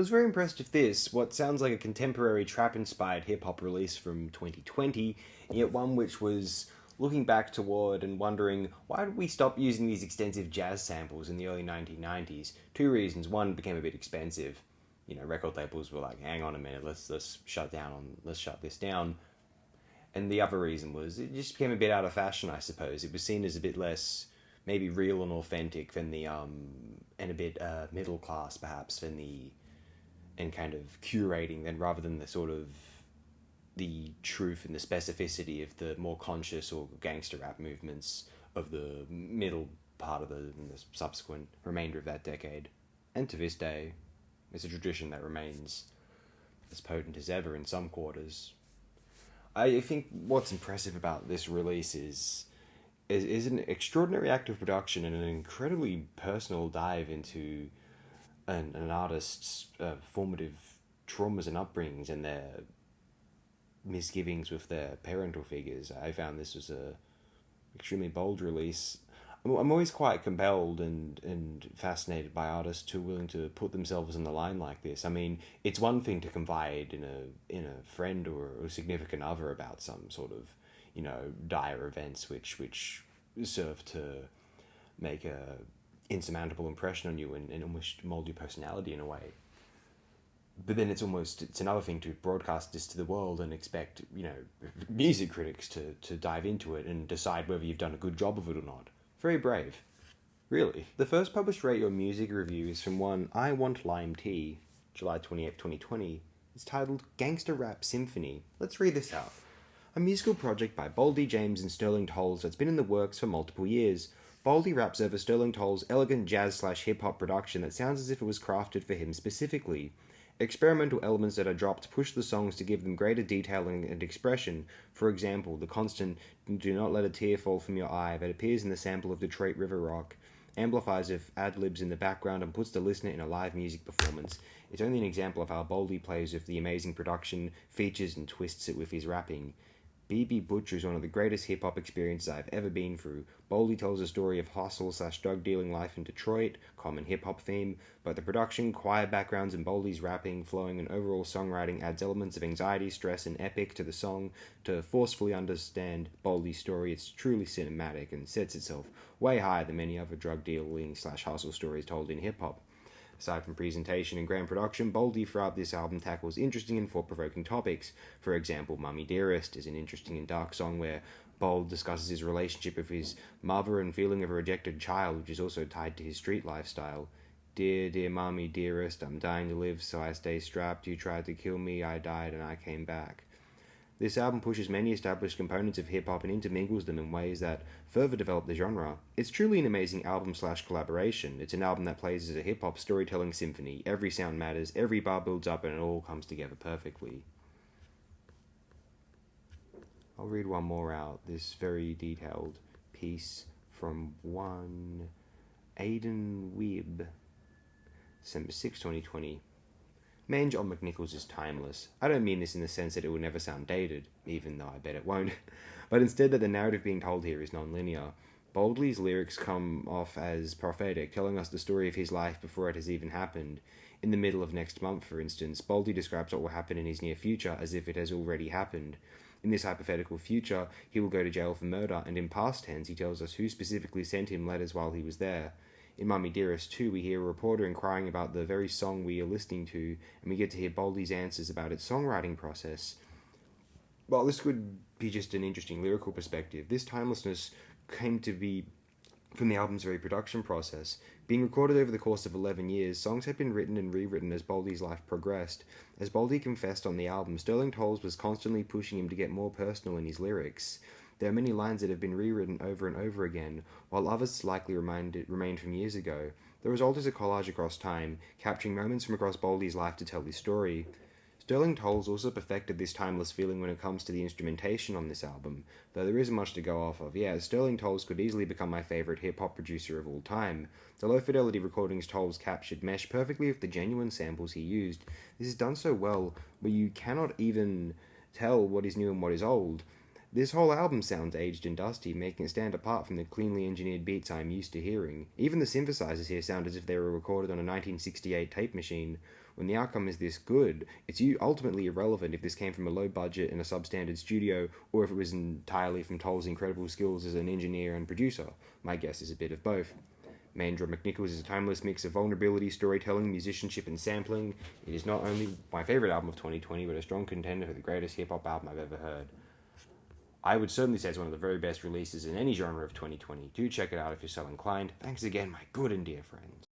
was very impressed with this, what sounds like a contemporary trap-inspired hip-hop release from 2020, yet one which was looking back toward and wondering, why did we stop using these extensive jazz samples in the early 1990s? Two reasons. One, it became a bit expensive. Record labels were like, hang on a minute, let's shut this down. And the other reason was it just became a bit out of fashion, I suppose. It was seen as a bit less maybe real and authentic than and a bit middle class perhaps and kind of curating then rather than the sort of the truth and the specificity of the more conscious or gangster rap movements of the middle part of the subsequent remainder of that decade. And to this day, it's a tradition that remains as potent as ever in some quarters. I think what's impressive about this release is an extraordinary act of production and an incredibly personal dive into an artist's formative traumas and upbringings and their misgivings with their parental figures. I found this was a extremely bold release. I'm always quite compelled and fascinated by artists who are willing to put themselves on the line like this. I mean, it's one thing to confide in a friend or a significant other about some sort of, dire events which serve to make a insurmountable impression on you and almost mold your personality in a way. But then it's another thing to broadcast this to the world and expect, music critics to dive into it and decide whether you've done a good job of it or not. Very brave. Really. The first published Rate Your Music review is from one I Want Lime Tea, July 28th, 2020. It's titled Gangster Rap Symphony. Let's read this out. A musical project by Boldy, James and Sterling Toles that's been in the works for multiple years. Boldy raps over Sterling Toles' elegant jazz/hip-hop production that sounds as if it was crafted for him specifically. Experimental elements that are dropped push the songs to give them greater detailing and expression. For example, the constant "do not let a tear fall from your eye" that appears in the sample of Detroit River Rock amplifies with ad-libs in the background and puts the listener in a live music performance. It's only an example of how Boldy plays with the amazing production, features and twists it with his rapping. B.B. Butcher is one of the greatest hip-hop experiences I've ever been through. Boldy tells a story of hustle/drug dealing life in Detroit, common hip-hop theme, but the production, choir backgrounds, and Boldy's rapping, flowing, and overall songwriting adds elements of anxiety, stress, and epic to the song. To forcefully understand Boldy's story, it's truly cinematic and sets itself way higher than many other drug dealing/hustle stories told in hip-hop. Aside from presentation and grand production, Boldy throughout this album tackles interesting and thought-provoking topics. For example, Mummy Dearest is an interesting and dark song where Bold discusses his relationship with his mother and feeling of a rejected child, which is also tied to his street lifestyle. Dear, dear Mommy Dearest, I'm dying to live, so I stay strapped. You tried to kill me, I died, and I came back. This album pushes many established components of hip-hop and intermingles them in ways that further develop the genre. It's truly an amazing album/collaboration. It's an album that plays as a hip-hop storytelling symphony. Every sound matters, every bar builds up, and it all comes together perfectly. I'll read one more out. This very detailed piece from one Aidan Webb, December 6, 2020. Mange on McNichols is timeless. I don't mean this in the sense that it will never sound dated, even though I bet it won't, but instead that the narrative being told here is non-linear. Boldy's lyrics come off as prophetic, telling us the story of his life before it has even happened. In the middle of next month, for instance, Boldy describes what will happen in his near future as if it has already happened. In this hypothetical future, he will go to jail for murder, and in past tense he tells us who specifically sent him letters while he was there. In Mummy Dearest 2, we hear a reporter inquiring about the very song we are listening to, and we get to hear Boldy's answers about its songwriting process. While this could be just an interesting lyrical perspective, this timelessness came to be from the album's very production process. Being recorded over the course of 11 years, songs had been written and rewritten as Boldy's life progressed. As Boldy confessed on the album, Sterling Toles was constantly pushing him to get more personal in his lyrics. There are many lines that have been rewritten over and over again, while others likely remained from years ago. The result is a collage across time, capturing moments from across Boldy's life to tell his story. Sterling Toles also perfected this timeless feeling when it comes to the instrumentation on this album, though there isn't much to go off of. Yeah, Sterling Toles could easily become my favourite hip-hop producer of all time. The low-fidelity recordings Toles captured mesh perfectly with the genuine samples he used. This is done so well, where you cannot even tell what is new and what is old. This whole album sounds aged and dusty, making it stand apart from the cleanly engineered beats I am used to hearing. Even the synthesizers here sound as if they were recorded on a 1968 tape machine. when the outcome is this good, it's ultimately irrelevant if this came from a low budget and a substandard studio, or if it was entirely from Toles' incredible skills as an engineer and producer. My guess is a bit of both. Manger McNichols is a timeless mix of vulnerability, storytelling, musicianship, and sampling. It is not only my favourite album of 2020, but a strong contender for the greatest hip-hop album I've ever heard. I would certainly say it's one of the very best releases in any genre of 2020. Do check it out if you're so inclined. Thanks again, my good and dear friends.